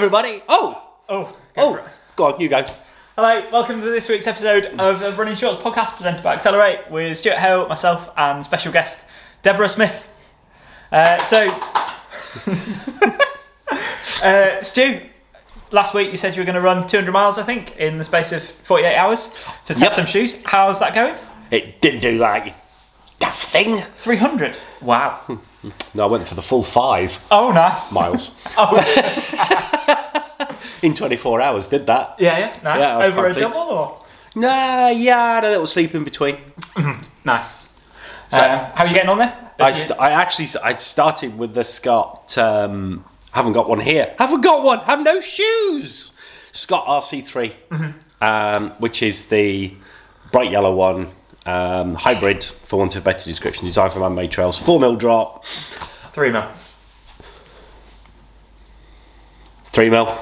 everybody. Oh, Go on, you go. Hello, welcome to this week's episode of the Running Shorts podcast presented by Accelerate with Stuart, Hale, myself, and special guest Deborah Smith. Stu, last week you said you were going to run 200 miles, I think, in the space of 48 hours to test some shoes. How's that going? It didn't do that, you daft thing. 300? Wow. No, I went for the full 5 Oh, nice. miles. In 24 hours, did that. Yeah, nice. Yeah, over a double or? Nah, yeah, I had a little sleep in between. Nice. So, how are you getting on there? I started with the Scott, haven't got one here. Haven't got one, have no shoes. Scott RC3, which is the bright yellow one, hybrid, for want of a better description, designed for man-made trails, 4mm drop. 3mm. 3mm.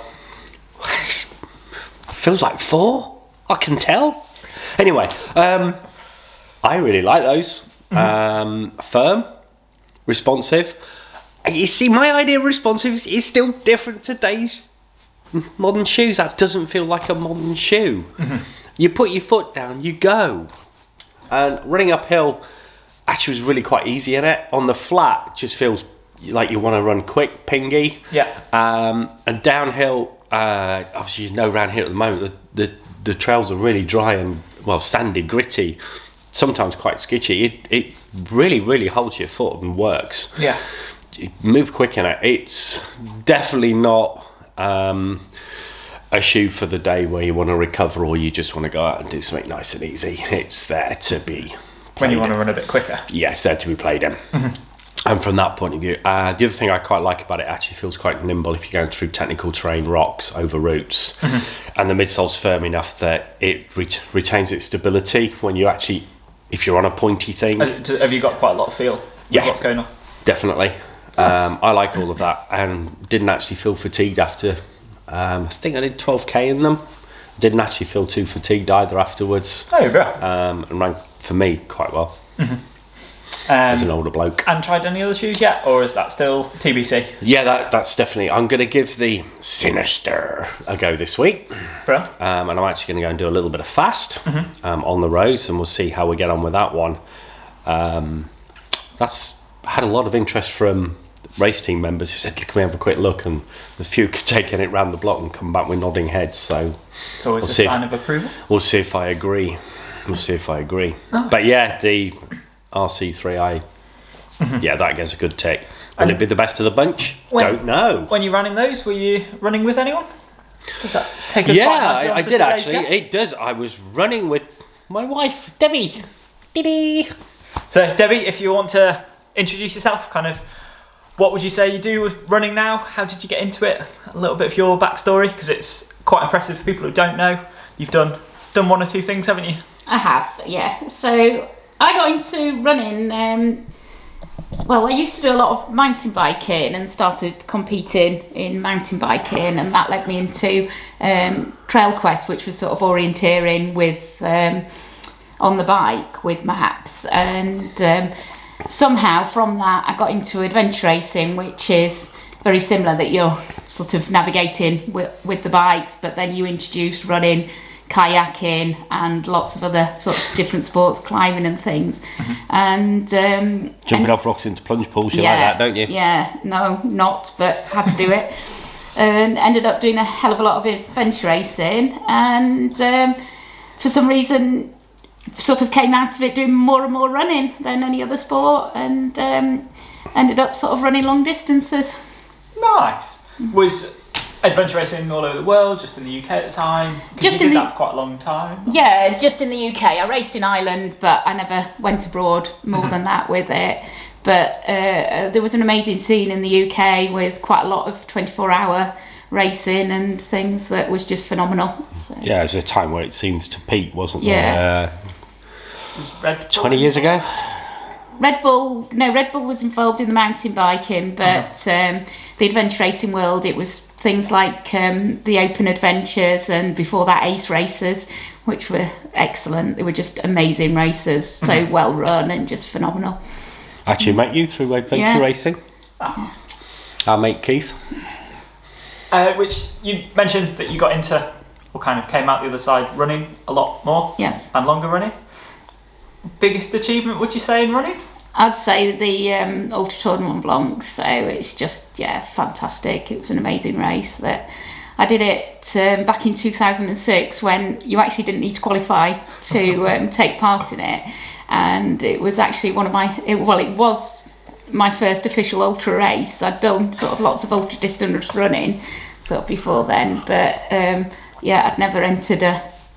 Feels like 4, I can tell. Anyway, I really like those. Firm, responsive. You see, my idea of responsive is still different to today's modern shoes. That doesn't feel like a modern shoe. You put your foot down, you go. And running uphill actually was really quite easy in it. On the flat, it just feels like you want to run quick, pingy. Yeah. And downhill, obviously you know around here at the moment, the trails are really dry and, well, sandy, gritty, sometimes quite sketchy. It really, really holds your foot and works. Yeah. You move quick in it. It's definitely not a shoe for the day where you want to recover or you just want to go out and do something nice and easy. It's there to be played when you want to run a bit quicker. Yes, there to be played in. And from that point of view, the other thing I quite like about it, actually feels quite nimble if you're going through technical terrain, rocks, over roots, and the midsole's firm enough that it retains its stability when you actually, if you're on a pointy thing. Have you got quite a lot of feel? Yeah, what's going on? Definitely. I like all of that, and didn't actually feel fatigued after. I think I did 12k in them. Didn't actually feel too fatigued either afterwards. Oh, great. And ran for me quite well. As an older bloke. And tried any other shoes yet, or is that still TBC? Yeah, that's definitely. I'm going to give the Sinister a go this week. Bro. And I'm actually going to go and do a little bit of fast on the roads, and we'll see how we get on with that one. That's had a lot of interest from race team members who said, "Can we have a quick look?" And the few taking it round the block and come back with nodding heads. So it's always a sign of approval. We'll see if I agree. Oh. But yeah, the RC3, that gets a good tick. Will it be the best of the bunch? Don't know. When you ran in those, were you running with anyone? Does that take us I did actually. It does. I was running with my wife, Debbie. So, Debbie, if you want to introduce yourself, kind of, what would you say you do with running now? How did you get into it? A little bit of your backstory, because it's quite impressive for people who don't know. You've done one or two things, haven't you? I have, yeah. So I got into running, I used to do a lot of mountain biking and started competing in mountain biking, and that led me into Trail Quest, which was sort of orienteering with on the bike with maps, and somehow from that I got into adventure racing, which is very similar, that you're sort of navigating with the bikes, but then you introduce running, kayaking and lots of other sort of different sports, climbing and things. And jumping off rocks into plunge pools, you like that, don't you? Yeah, no, not, but had to do it. And ended up doing a hell of a lot of adventure racing, and for some reason sort of came out of it doing more and more running than any other sport, and ended up sort of running long distances. Nice. Was adventure racing all over the world, just in the UK at the time? You did that for quite a long time? Yeah, just in the UK. I raced in Ireland, but I never went abroad more than that with it. But there was an amazing scene in the UK with quite a lot of 24-hour racing and things that was just phenomenal. So. Yeah, it was a time where it seems to peak, wasn't there? Was 20 years ago? Red Bull was involved in the mountain biking, but the adventure racing world, it was things like the Open Adventures, and before that Ace Races, which were excellent. They were just amazing races, so well run and just phenomenal. Actually met you through adventure racing. Our mate Keith. Which you mentioned that you got into, or kind of came out the other side running a lot more. Yes. And longer running. Biggest achievement, would you say, in running? I'd say the Ultra Tour De Mont Blanc. So it's just fantastic. It was an amazing race. That I did it back in 2006 when you actually didn't need to qualify to take part in it, and it was actually it was my first official ultra race. I'd done sort of lots of ultra distance running sort of before then, but I'd never entered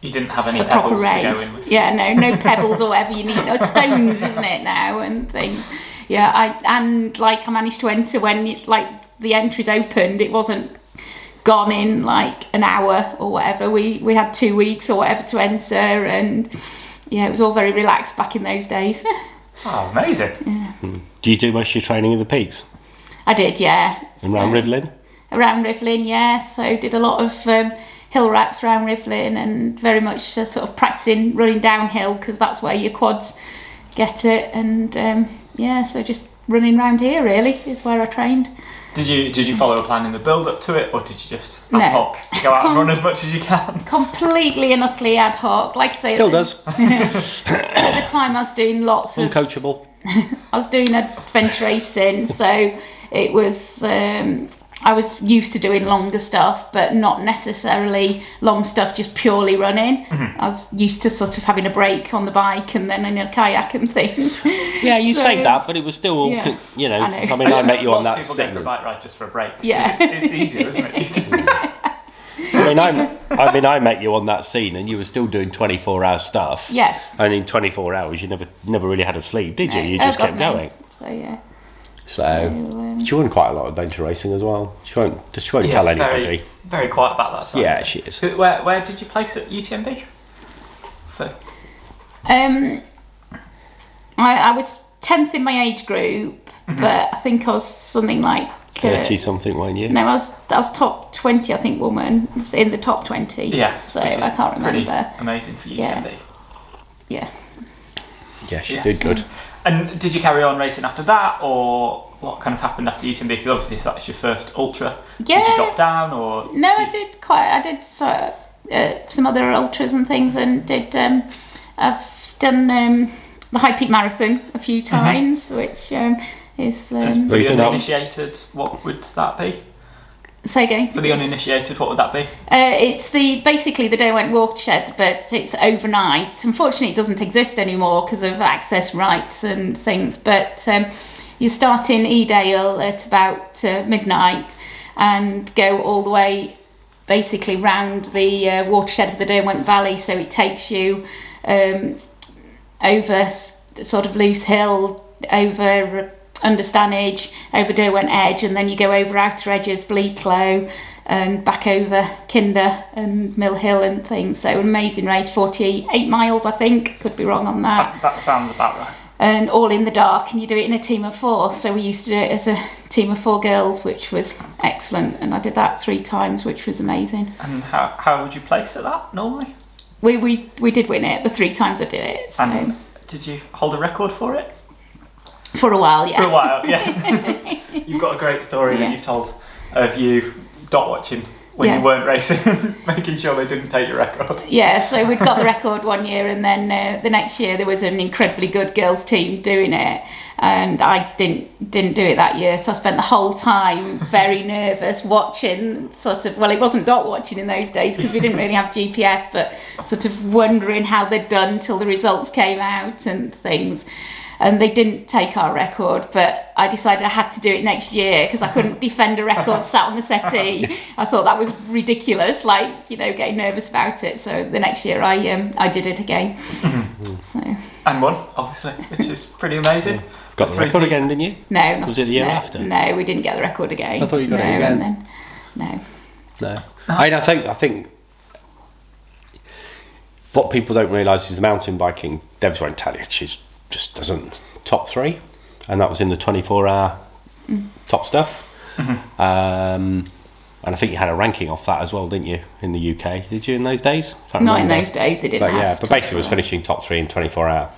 You didn't have any a proper pebbles race. to go in with. Yeah, no pebbles or whatever you need. No stones, isn't it now, and things. Yeah, I managed to enter when the entries opened. It wasn't gone in like an hour or whatever. We had 2 weeks or whatever to enter, and it was all very relaxed back in those days. Oh, amazing. Yeah. Do you do most of your training in the peaks? I did, yeah. And around Rivlin? Around Rivlin, yeah. So did a lot of hill wraps around Rivlin, and very much sort of practicing running downhill because that's where your quads get it. And so just running around here really is where I trained. Did you follow a plan in the build up to it, or did you just No. ad hoc go out and run as much as you can? Completely and utterly ad hoc. Like I say, Still does. at the time I was doing lots of Uncoachable. I was doing adventure racing, so it was I was used to doing longer stuff, but not necessarily long stuff, just purely running. Mm-hmm. I was used to sort of having a break on the bike and then in a kayak and things. Yeah, you So- say that, but it was still all, Yeah. I know. mean, I met you on that Lots of people go for a scene. bike ride just for a break. Yeah. It's easier, isn't it? I met you on that scene, and you were still doing 24-hour stuff. Yes. And in 24 hours, you never really had a sleep, did you? No. You Oh, just God, kept no. going. So yeah. So she won quite a lot of adventure racing as well. She won't tell anybody. Very, very quiet about that side. Yeah, she is. Where did you place at UTMB? I was 10th in my age group, but I think I was something like 30 something, weren't you? No, I was top 20, I think, woman. I was in the top 20. Yeah. So which is I can't pretty remember. amazing for UTMB. Yeah. Yeah. Yeah, she Yeah. did good. And did you carry on racing after that, or what kind of happened after UTMB? Because obviously that's your first ultra. Yeah. Did you drop down, or? No, I did some other ultras and things, and I've done the High Peak Marathon a few times, which is. For Well, the you've done that. uninitiated, what would that be? Say again. For the uninitiated, what would that be? It's basically the Derwent Watershed, but it's overnight. Unfortunately, it doesn't exist anymore because of access rights and things. But you start in Edale at about midnight and go all the way, basically round the watershed of the Derwent Valley. So it takes you over sort of Loose Hill, over under Stanage, over Derwent Edge, and then you go over Outer Edges, Bleaklow, and back over Kinder and Mill Hill and things. So amazing race, 48 miles I think, could be wrong on that. That sounds about right. And all in the dark, and you do it in a team of 4. So we used to do it as a team of 4 girls, which was excellent, and I did that 3 times, which was amazing. And how would you place at that normally? We did win it the 3 times I did it. So. And did you hold a record for it? For a while, yes. For a while, yeah. You've got a great story that you've told of you dot watching when you weren't racing, making sure they didn't take your record. Yeah, so we'd got the record one year, and then the next year there was an incredibly good girls team doing it, and I didn't do it that year. So I spent the whole time very nervous watching, sort of. Well, it wasn't dot watching in those days because we didn't really have GPS, but sort of wondering how they'd done till the results came out and things. And they didn't take our record, but I decided I had to do it next year because I couldn't defend a record sat on the settee. I thought that was ridiculous, getting nervous about it. So the next year I did it again. So. And won, obviously, which is pretty amazing. Got the record again, didn't you? No, not Was it the year no, after? No, we didn't get the record again. I thought you got it again. And then, no. I think what people don't realise is the mountain biking, Devs won't tell you, she's just doesn't top 3, and that was in the 24-hour top stuff. And I think you had a ranking off that as well, didn't you, in the UK? Did you in those days? Can't Not remember. in those days, they didn't But have. yeah, but basically it was finishing top 3 in 24-hour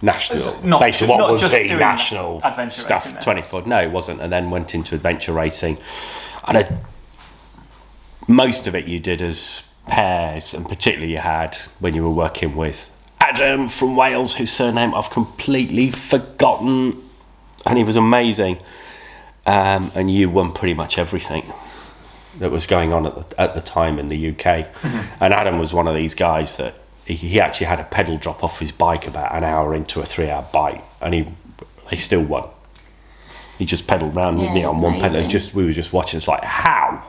national. Not- basically not what would just be doing national adventure stuff. racing then. 24. No, it wasn't, and then went into adventure racing. And most of it you did as pairs, and particularly you had when you were working with Adam from Wales, whose surname I've completely forgotten, and he was amazing. And you won pretty much everything that was going on at the time in the UK. And Adam was one of these guys that he actually had a pedal drop off his bike about an hour into a 3-hour bike, and he still won. He just pedalled around on one pedal. We were just watching. It's like, how?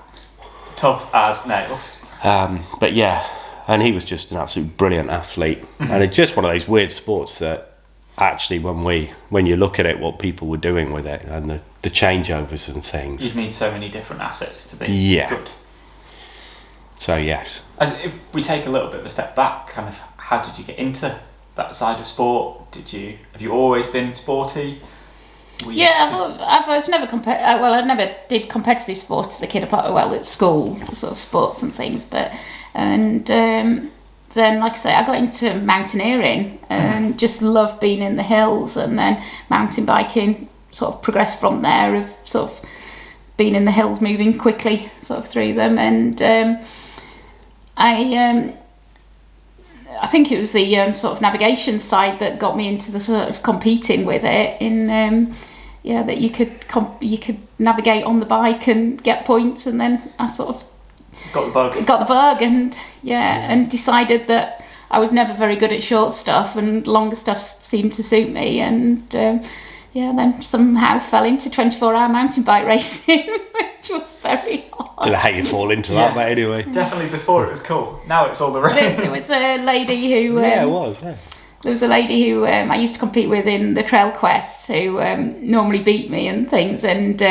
Tough as nails. But yeah, and he was just an absolute brilliant athlete. And it's just one of those weird sports that actually when you look at it, what people were doing with it and the changeovers and things. You need so many different assets to be good. So yes. If we take a little bit of a step back, kind of how did you get into that side of sport? Have you always been sporty? I was never I never did competitive sports as a kid, apart at school, sort of sports and things. But then, like I say, I got into mountaineering and just loved being in the hills, and then mountain biking sort of progressed from there, of sort of being in the hills, moving quickly sort of through them. And I think it was the sort of navigation side that got me into the sort of competing with it, in that you could navigate on the bike and get points, and then I sort of got the bug and and decided that I was never very good at short stuff, and longer stuff seemed to suit me, and then somehow fell into 24-hour mountain bike racing, which was very hard. Don't know how you fall into that, but anyway. Definitely before it was cool. Now it's all the rage. There was a lady who it was. Yeah. There was a lady who I used to compete with in the Trail Quests, who normally beat me and things, and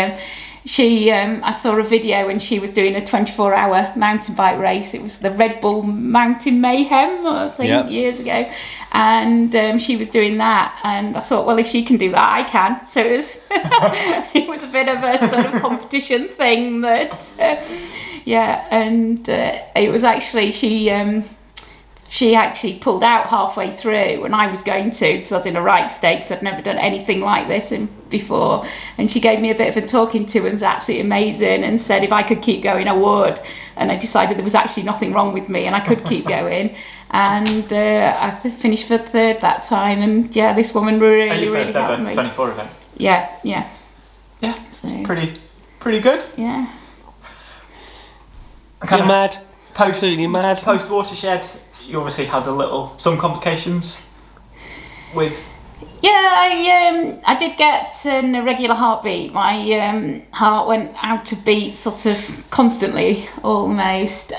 she I saw a video when she was doing a 24-hour mountain bike race. It was the Red Bull Mountain Mayhem, I think, years ago, and she was doing that, and I thought, well, if she can do that, I can. So it was it was a bit of a sort of competition thing that and it was actually she actually pulled out halfway through, and I was going to, because I was in a right state, because I'd never done anything like this before. And she gave me a bit of a talking to, and was absolutely amazing, and said if I could keep going, I would. And I decided there was actually nothing wrong with me, and I could keep going. And I finished for third that time. And this woman really, your really first ever helped me. 24 event. Yeah. So, pretty good. Yeah. You're mad. Absolutely mad. Post watershed. You obviously had some complications with. Yeah, I did get an irregular heartbeat. My heart went out of beat sort of constantly, almost,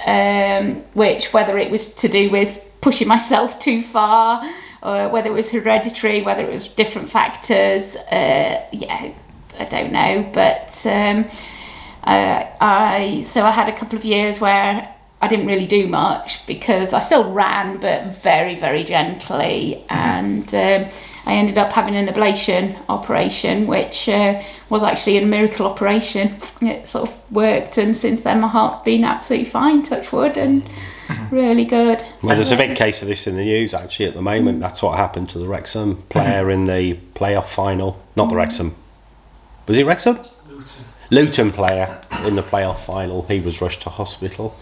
which, whether it was to do with pushing myself too far, or whether it was hereditary, whether it was different factors, I don't know. But I had a couple of years where I didn't really do much, because I still ran, but very, very gently, and I ended up having an ablation operation, which was actually a miracle operation. It sort of worked, and since then my heart's been absolutely fine, touch wood, and really good. Well, there's a big case of this in the news actually at the moment. That's what happened to the Wrexham player in the playoff final. Not the Wrexham. Was it Wrexham? Luton player in the playoff final. He was rushed to hospital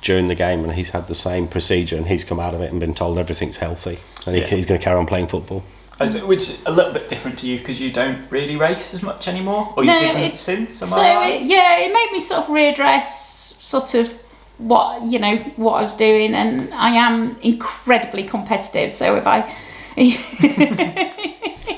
during the game, and he's had the same procedure, and he's come out of it and been told everything's healthy, and he's going to carry on playing football. Which is a little bit different to you, because you don't really race as much anymore, or you didn't since. It made me sort of readdress sort of what I was doing, and I am incredibly competitive. So if I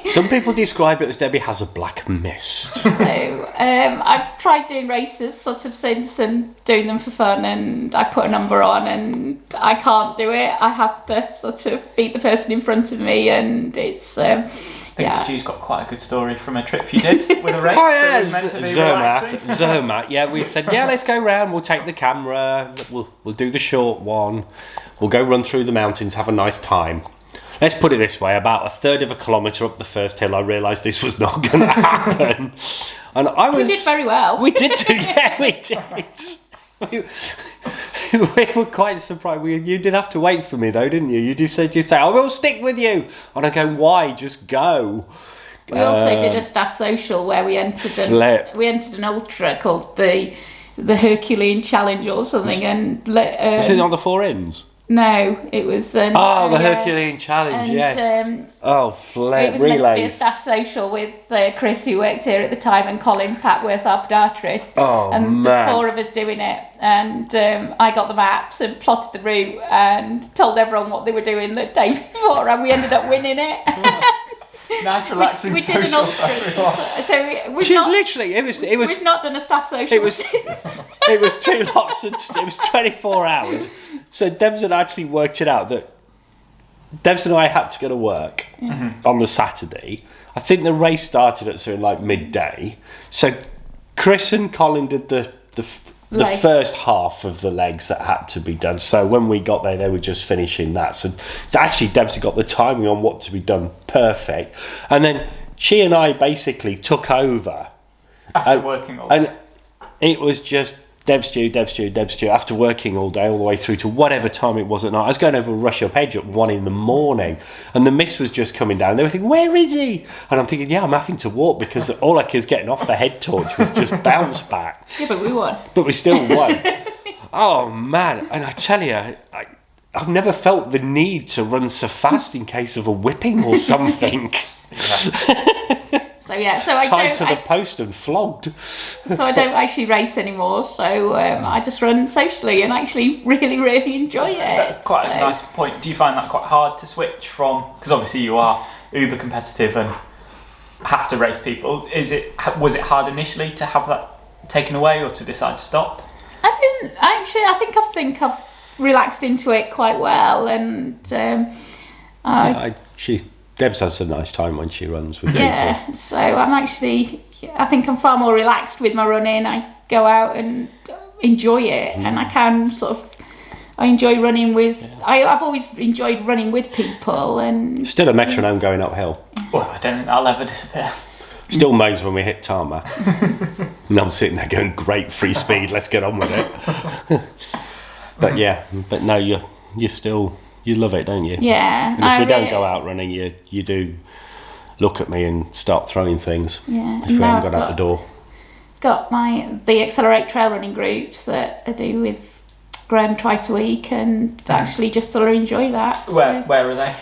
some people describe it as Debbie has a black mist. So I've tried doing races sort of since, and doing them for fun, and I put a number on, and I can't do it. I have to sort of beat the person in front of me, and it's I think Stu's got quite a good story from a trip you did with a race. Oh yeah, that was meant to be Zermatt. Yeah, we said, let's go round. We'll take the camera. We'll do the short one. We'll go run through the mountains, have a nice time. Let's put it this way, about a third of a kilometre up the first hill, I realised this was not going to happen. And we did very well. We did do, we did. We were quite surprised. You did have to wait for me though, didn't you? You just said, I will stick with you. And I go, why? Just go. We also did a staff social where we entered an ultra called the the Herculean challenge or something, and was it on the four ends? No, it was the Herculean challenge. and, Yes. it was relays. meant to be a staff social with Chris, who worked here at the time, and Colin Patworth, our podiatrist. And man. the four of us doing it. And I got the maps and plotted the route and told everyone what they were doing the day before, and we ended up winning it. Nice, relaxing we social. did an we've She's not, literally. It was. we've not done a staff social It was. since. It was 2 lots. It was 24 hours. So Debs had actually worked it out that Debs and I had to go to work on the Saturday. I think the race started at something like midday. So Chris and Colin did the first half of the legs that had to be done. So when we got there, they were just finishing that. So actually, Debs had got the timing on what to be done perfect. And then she and I basically took over. After working all day. And it was just Debs Stew, after working all day, all the way through to whatever time it was at night. I was going over Rush Up Edge at 1 a.m, and the mist was just coming down. They were thinking, where is he? And I'm thinking, yeah, I'm having to walk, because all I was getting off the head torch was just bounce back. Yeah, but we won. But we still won. Oh, man. And I tell you, I've never felt the need to run so fast in case of a whipping or something. So I tied to the post and flogged. So I don't actually race anymore. So I just run socially and actually really, really enjoy it. That's quite a nice point. Do you find that quite hard to switch from? Because obviously you are uber competitive and have to race people. Was it hard initially to have that taken away, or to decide to stop? I didn't actually. I think I've relaxed into it quite well, and Debs has a nice time when she runs with people. Yeah, so I think I'm far more relaxed with my running. I go out and enjoy it, and I enjoy running with. I've always enjoyed running with people, and still a metronome going uphill. Well, I don't think that'll ever disappear. Still moans when we hit tarmac. And I'm sitting there going, great, free speed, let's get on with it. But no, you're still. You love it, don't you? Yeah. And if we don't go out running, you do look at me and start throwing things. Yeah. If we haven't got out the door. Got the Accelerate trail running groups that I do with Graham twice a week, and actually just thoroughly enjoy that. Where are they?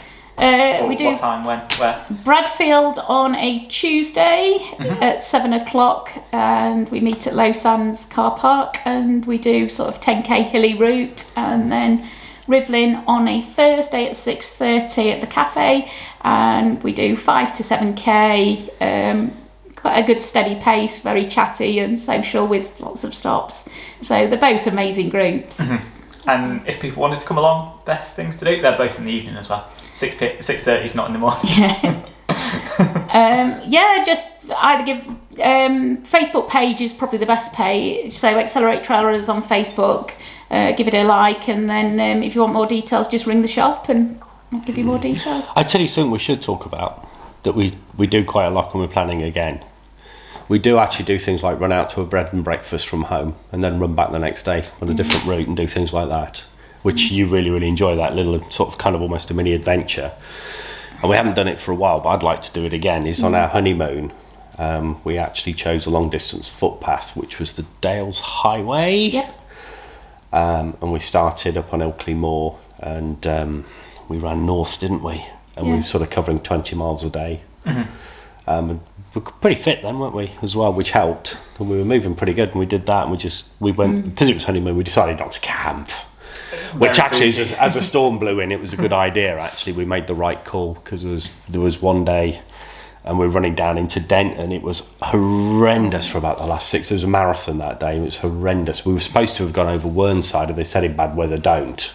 We do what time, when, where? Bradfield on a Tuesday at 7 o'clock, and we meet at Low Sands car park, and we do sort of 10k hilly route, and then Rivlin on a Thursday at 6:30 at the cafe, and we do 5 to 7k, quite a good steady pace, very chatty and social with lots of stops. So they're both amazing groups. And if people wanted to come along, best things to do? They're both in the evening as well. 6:30 is not in the morning. Just either give Facebook page is probably the best page. So Accelerate Trail Runners on Facebook. Give it a like, and then if you want more details, just ring the shop and I'll give you more details. I tell you something we should talk about that we do quite a lot when we're planning again. We do actually do things like run out to a bread and breakfast from home and then run back the next day on a different route and do things like that, which you really, really enjoy, that little sort of kind of almost a mini adventure. And we haven't done it for a while, but I'd like to do it again. It's on our honeymoon. We actually chose a long distance footpath, which was the Dales Highway. Yep. And we started up on Ilkley Moor, and we ran north, didn't we? And we were sort of covering 20 miles a day. And we were pretty fit then, weren't we, as well, which helped. And we were moving pretty good, and we did that, and we went, because it was honeymoon, we decided not to camp. Which actually, as a storm blew in, it was a good idea, actually. We made the right call, because there was one day, and we were running down into Dent, and it was horrendous for about the last 6. There was a marathon that day, and it was horrendous. We were supposed to have gone over Whernside, and they said in bad weather, don't.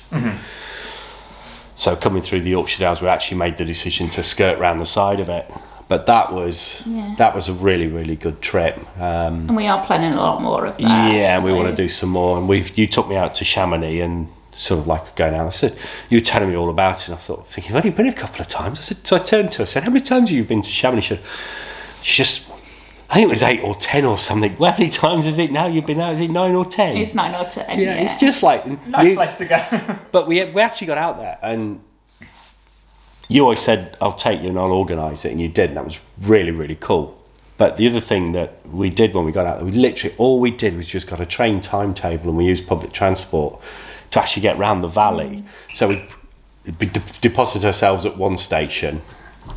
So coming through the Yorkshire Dales, we actually made the decision to skirt round the side of it. But that was a really, really good trip. And we are planning a lot more of that. Yeah, we want to do some more. And you took me out to Chamonix, and sort of like going out. I said, you were telling me all about it, and I thought, thinking, I've only been a couple of times. So I turned to her, I said, how many times have you been to Chamonix? She said, I think it was 8 or 10 or something. Well, how many times is it now you've been out? Is it 9 or 10? It's 9 or 10. Yeah, it's just like nice place to go. But we actually got out there, and you always said, I'll take you and I'll organise it, and you did, and that was really, really cool. But the other thing that we did when we got out there, all we did was just got a train timetable, and we used public transport to actually get round the valley. So we deposit ourselves at one station,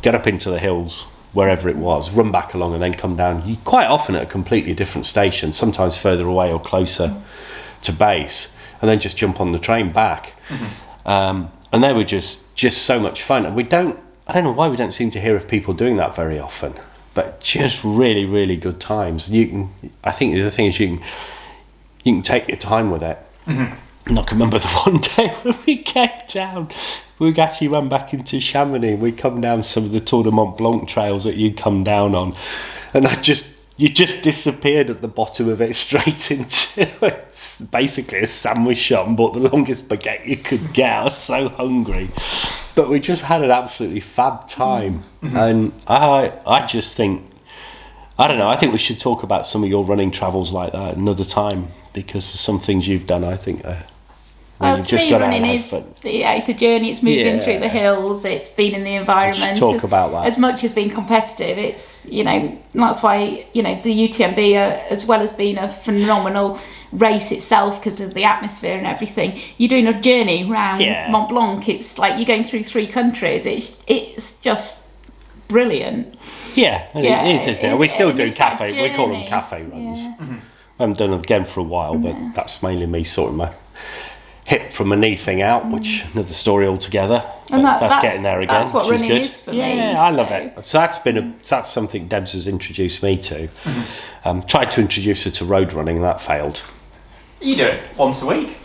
get up into the hills, wherever it was, run back along, and then come down. Quite often at a completely different station, sometimes further away or closer to base, and then just jump on the train back. And they were just so much fun. And I don't know why we don't seem to hear of people doing that very often, but just really, really good times. I think the other thing is you can take your time with it. And I can remember the one day when we came down, we actually ran back into Chamonix. We come down some of the Tour De Mont Blanc trails that you'd come down on, and you just disappeared at the bottom of it, straight into basically a sandwich shop, and bought the longest baguette you could get. I was so hungry, but we just had an absolutely fab time. And I just think, I don't know, I think we should talk about some of your running travels like that another time, because there's some things you've done, I think, well, you've to just me, got out running and is, had fun. it's a journey. It's moving through the hills. It's being in the environment. Let's talk about that. As much as being competitive, it's, that's why, the UTMB, as well as being a phenomenal race itself because of the atmosphere and everything, you're doing a journey around Mont Blanc. It's like you're going through 3 countries. It's just brilliant. Yeah, and it is, isn't it? We still do cafe. That We call them journey. cafe runs. I haven't done them again for a while, but that's mainly me sorting my hip from a knee thing out, which another story altogether. And that's getting there again, that's what which is running good. is for me, I love it. So that's something Debs has introduced me to. Tried to introduce her to road running, and that failed. You do it once a week.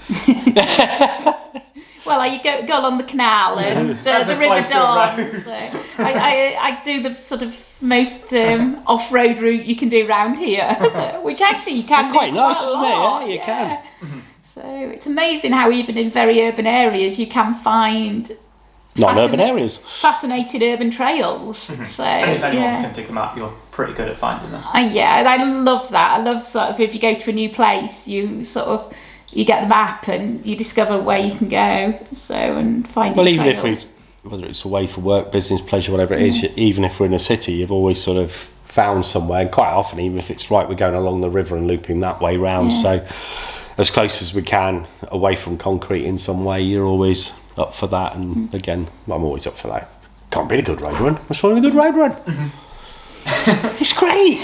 Well, you go along the canal and the River Don. So I do the sort of most off-road route you can do around here, which actually you can do Quite nice, a isn't lot, it? Yeah, you can. So it's amazing how even in very urban areas you can find Not in urban areas. fascinating urban trails. So And if anyone can dig them out, you're pretty good at finding them. yeah, I love that. I love sort of if you go to a new place, you get the map and you discover where you can go. So and find. Well, even trails. if whether it's away for work, business, pleasure, whatever it is, even if we're in a city, you've always sort of found somewhere. And quite often, even if it's right, we're going along the river and looping that way round. So as close as we can away from concrete in some way, you're always up for that. And again, I'm always up for that. Can't beat a good road run. What's wrong with a good road run? It's great.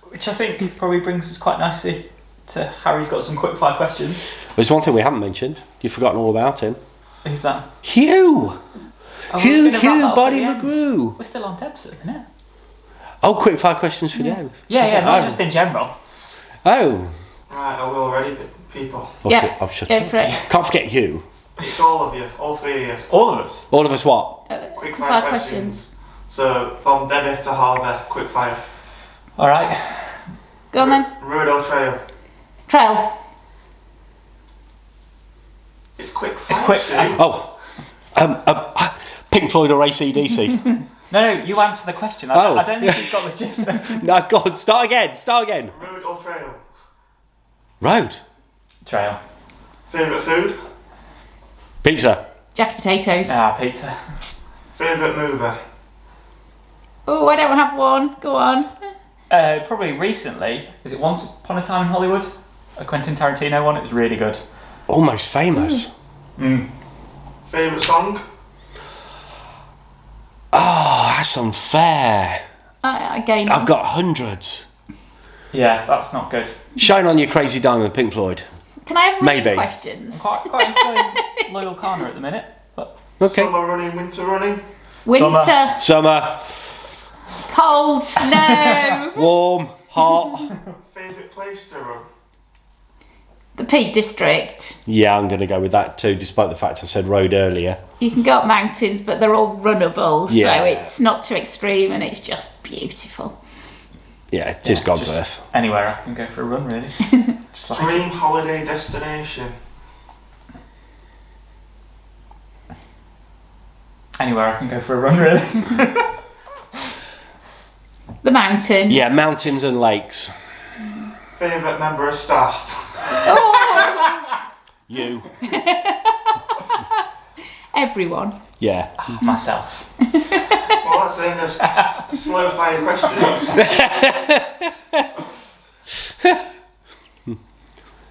Which I think probably brings us quite nicely to Harry's got some quick fire questions. There's one thing we haven't mentioned. You've forgotten all about him. Who's that? Hugh! Oh, Hugh we're gonna wrap that up Buddy at the end. McGrew. We're still on Debs at the minute. Oh, quick fire questions for Deb. Yeah, not just in general. Oh. Right, are we all ready, people? I'll shut go up. for it. Can't forget Hugh. It's all of you, all 3 of you. All of us. All of us what? Quick Fire fire questions. So, from Debbie to Harvey, quick fire. All right. Go on then. Road or trail? Trail. It's quick fire. It's quick. Stu. Oh. Pink Floyd or AC/DC? No, you answer the question. I don't think you've got the gist of it. No, God, start again. Road or trail? Road. Trail. Favourite food? Pizza. Jacket potatoes. Pizza. Favourite movie? Oh, I don't have one. Go on. Probably recently. Is it Once Upon a Time in Hollywood? A Quentin Tarantino one. It was really good. Almost Famous. Favourite song? Oh, that's unfair. Again. I've got hundreds. Yeah, that's not good. Shine On You Crazy Diamond, Pink Floyd. Can I have running Maybe. questions? Quite enjoying Loyal Corner at the minute. But Okay. Summer running, winter running? Winter. Summer. Cold. Snow. Warm. Hot. Favourite place to run? The Peak District. Yeah, I'm going to go with that too, despite the fact I said road earlier. You can go up mountains, but they're all runnable, Yeah. so it's not too extreme and it's just beautiful. Yeah, it is God's earth. Anywhere I can go for a run, really. Just like Dream holiday destination? anywhere I can go for a run, really. The mountains. Yeah, mountains and lakes. Favourite member of staff? You. Everyone. Yeah. Myself. Well, that's the end of slow fire questions.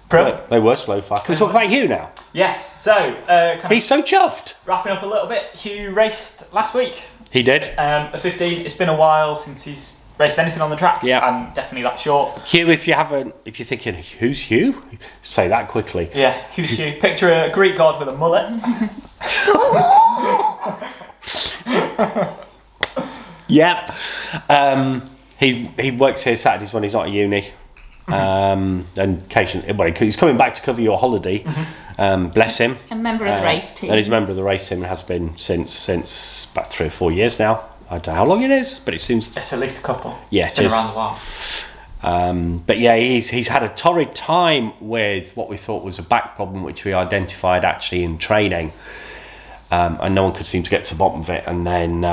Brilliant. They were slow fire. Can we talk about Hugh now? Yes. So, He's so chuffed. wrapping up a little bit. Hugh raced last week. He did. A 15. It's been a while since he's raced anything on the track. Yeah. And definitely that short. Hugh, if you're thinking, who's Hugh? Say that quickly. Yeah. Who's Hugh? Picture a Greek god with a mullet. Yep. He works here Saturdays when he's not at uni. And occasionally, well, he's coming back to cover your holiday. Bless him. A member of the race team. And he's a member of the race team and has been since about 3 or 4 years now. I don't know how long it is, but it seems. It's at least a couple. Yeah, it's been it is. around a while. But yeah, he's had a torrid time with what we thought was a back problem, which we identified actually in training. And no one could seem to get to the bottom of it. And then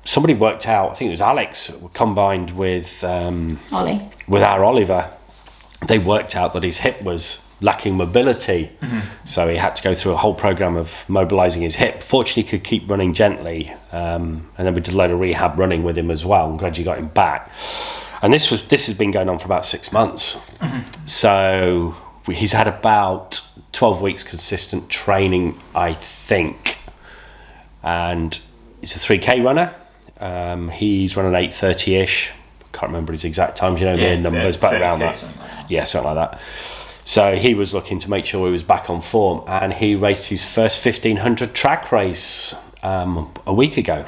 somebody worked out, I think it was Alex, combined with Ollie. with our Oliver, they worked out that his hip was lacking mobility. So he had to go through a whole program of mobilizing his hip. Fortunately, he could keep running gently. And then we did a load of rehab running with him as well and gradually got him back. And this has been going on for about 6 months. So he's had about 12 weeks consistent training, I think. And he's a 3K runner. He's running 8:30ish. Can't remember his exact times, mere numbers, but around that. Yeah, something like that. So he was looking to make sure he was back on form, and he raced his first 1500 track race a week ago.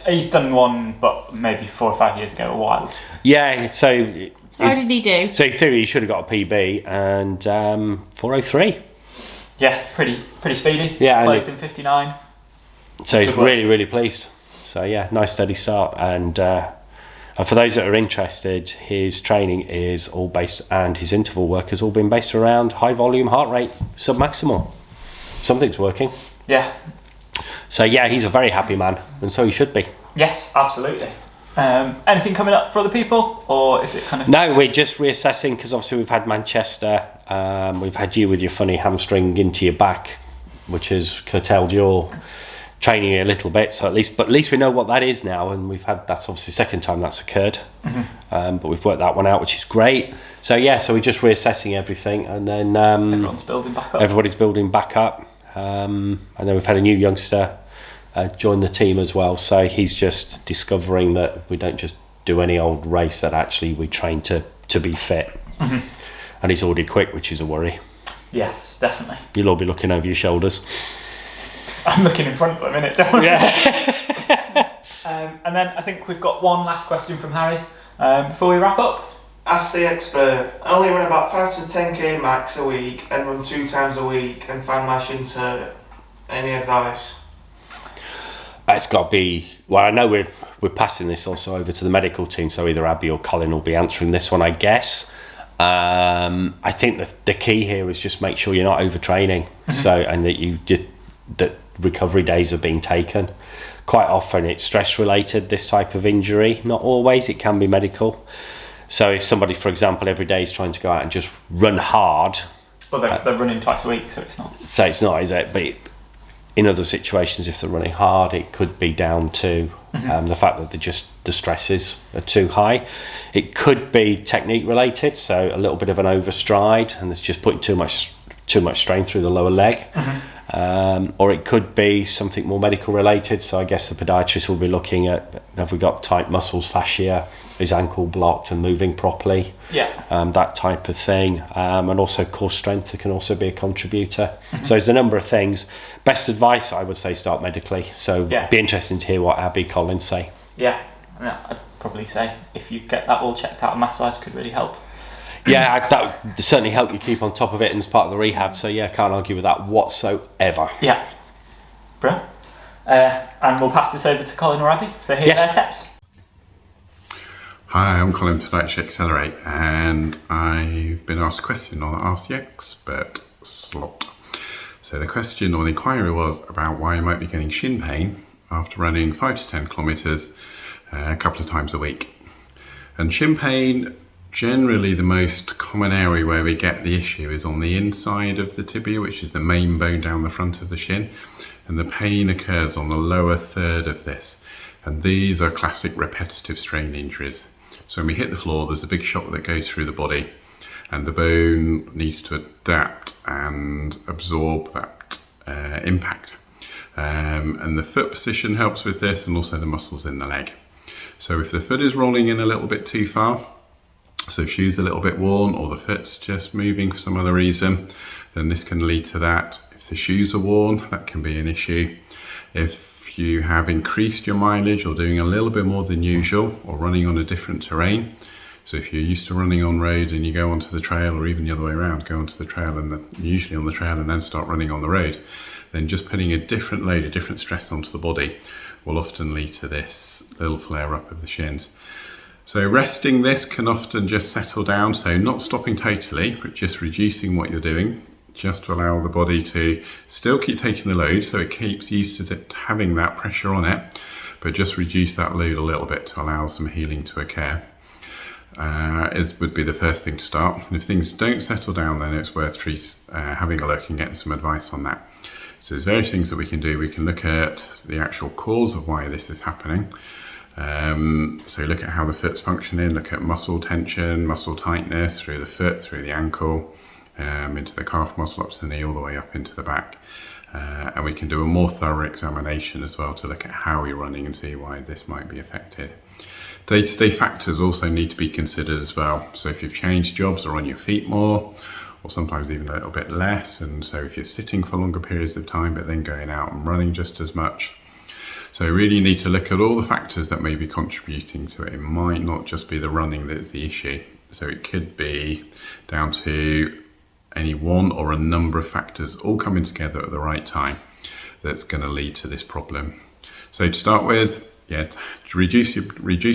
He's done one, but maybe 4 or 5 years ago, a while. Yeah, so How did he do? So in theory, he should have got a PB and 4:03. Yeah, pretty speedy. Yeah, and Closed in 59. So he's Good work. really pleased. So yeah, nice steady start. And for those that are interested, his training is all based, and his interval work has all been based around high volume heart rate, sub-maximal. Something's working. Yeah. So yeah, he's a very happy man, and so he should be. Yes, absolutely. Anything coming up for other people, or is it kind of... No, we're just reassessing, because obviously we've had Manchester, we've had you with your funny hamstring into your back, which has curtailed your training a little bit. So at least we know what that is now, and that's obviously the second time that's occurred. But we've worked that one out, which is great. So yeah, so we're just reassessing everything, and then Everyone's building back up. everybody's building back up. And then we've had a new youngster join the team as well. So he's just discovering that we don't just do any old race, that actually we train to be fit. And he's already quick, which is a worry. Yes, definitely. You'll all be looking over your shoulders. I'm looking in front for a minute, don't we? Yeah. And then I think we've got one last question from Harry before we wrap up. Ask the expert. I only run about 5 to 10k max a week and run 2 times a week and find my shins hurt. Any advice? It's got to be. Well, I know we're passing this also over to the medical team, so either Abby or Colin will be answering this one, I guess. I think the key here is just make sure you're not overtraining. So, and that recovery days are being taken. Quite often it's stress related, this type of injury. Not always, it can be medical. So if somebody, for example, every day is trying to go out and just run hard. Well, they're running twice a week, so it's not. So it's not, is it? But in other situations, if they're running hard, it could be down to the fact that the stresses are too high. It could be technique related, so a little bit of an overstride, and it's just putting too much strain through the lower leg. Or it could be something more medical related, so I guess the podiatrist will be looking at, have we got tight muscles, fascia, is ankle blocked and moving properly, that type of thing. And also core strength can also be a contributor. So there's a number of things. Best advice, I would say, start medically. So be interesting to hear what Abby, Colin say. Yeah, I'd probably say if you get that all checked out, a massage could really help. Yeah, that would certainly help you keep on top of it, and as part of the rehab. So yeah, can't argue with that whatsoever. Yeah. Brilliant. And we'll pass this over to Colin or Abby. So here's their tips. Hi, I'm Colin from Accelerate, and I've been asked a question on the Ask the Expert slot. So the question or the inquiry was about why you might be getting shin pain after running 5 to 10 kilometres a couple of times a week. And shin pain, generally the most common area where we get the issue is on the inside of the tibia, which is the main bone down the front of the shin, and the pain occurs on the lower third of this. And these are classic repetitive strain injuries. So when we hit the floor, there's a big shock that goes through the body, and the bone needs to adapt and absorb that impact. And the foot position helps with this, and also the muscles in the leg. So if the foot is rolling in a little bit too far, so if shoes are a little bit worn or the foot's just moving for some other reason, then this can lead to that. If the shoes are worn, that can be an issue. If you have increased your mileage or doing a little bit more than usual, or running on a different terrain, so if you're used to running on road and you go onto the trail, or even the other way around, go onto the trail and usually on the trail and then start running on the road, then just putting a different load, a different stress onto the body will often lead to this little flare up of the shins. So resting this can often just settle down, so not stopping totally, but just reducing what you're doing, just to allow the body to still keep taking the load, so it keeps used to having that pressure on it, but just reduce that load a little bit to allow some healing to occur. Would be the first thing to start. And if things don't settle down, then it's worth having a look and getting some advice on that. So there's various things that we can do. We can look at the actual cause of why this is happening. So look at how the foot's functioning, look at muscle tension, muscle tightness through the foot, through the ankle, into the calf muscle, up to the knee, all the way up into the back. And we can do a more thorough examination as well to look at how you're running and see why this might be affected. Day-to-day factors also need to be considered as well. So if you've changed jobs or on your feet more, or sometimes even a little bit less, and so if you're sitting for longer periods of time but then going out and running just as much. So really you need to look at all the factors that may be contributing to it. It might not just be the running that's the issue. So it could be down to any one or a number of factors all coming together at the right time that's going to lead to this problem. So to start with, to reduce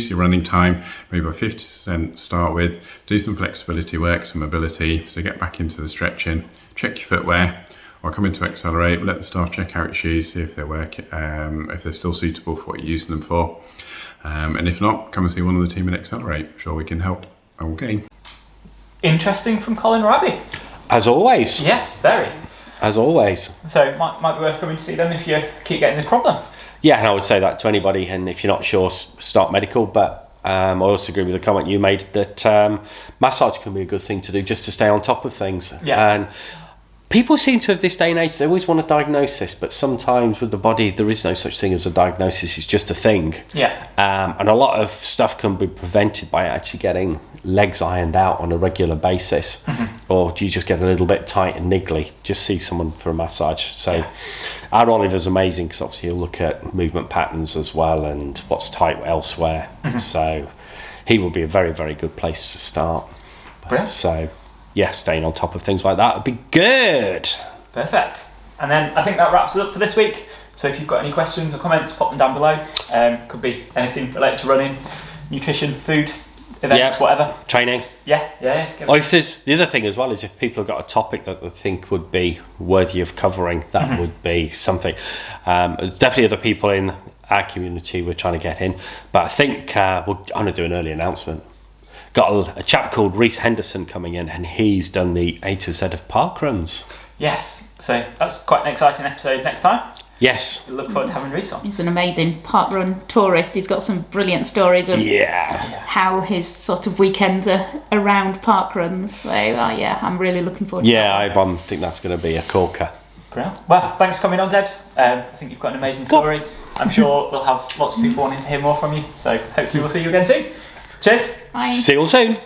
your running time, maybe by 50% start with, do some flexibility work, some mobility, so get back into the stretching, check your footwear, or come into Accelerate, let the staff check out your shoes, see if they work, if they're still suitable for what you're using them for. And if not, come and see one of the team at Accelerate. I'm sure we can help. Okay. Interesting from Colin or Abby. As always. Yes, very. As always. So might be worth coming to see them if you keep getting this problem. Yeah, and I would say that to anybody, and if you're not sure, start medical. But I also agree with the comment you made that massage can be a good thing to do just to stay on top of things. Yeah. And people seem to have this day and age, they always want a diagnosis, but sometimes with the body, there is no such thing as a diagnosis, it's just a thing. Yeah. And a lot of stuff can be prevented by actually getting legs ironed out on a regular basis. Mm-hmm. Or do you just get a little bit tight and niggly? Just see someone for a massage. So our Oliver's amazing because obviously he'll look at movement patterns as well and what's tight elsewhere. Mm-hmm. So he will be a very, very good place to start. Brilliant. So yeah, staying on top of things like that would be good. Perfect. And then I think that wraps us up for this week. So if you've got any questions or comments, pop them down below. Could be anything related to running, nutrition, food, events, whatever. Training. Yeah. Or if there's the other thing as well is if people have got a topic that they think would be worthy of covering, that would be something. There's definitely other people in our community we're trying to get in, but I think I'm going to do an early announcement. Got a chap called Reese Henderson coming in, and he's done the A to Z of park runs. Yes, so that's quite an exciting episode next time. Yes. We look forward to having Reese on. He's an amazing park run tourist. He's got some brilliant stories of how his sort of weekends are around park runs. So I'm really looking forward to that. I think that's going to be a corker. Brilliant. Well, thanks for coming on, Debs. I think you've got an amazing story. I'm sure we'll have lots of people wanting to hear more from you. So hopefully we'll see you again soon. Cheers. Bye. See you all soon.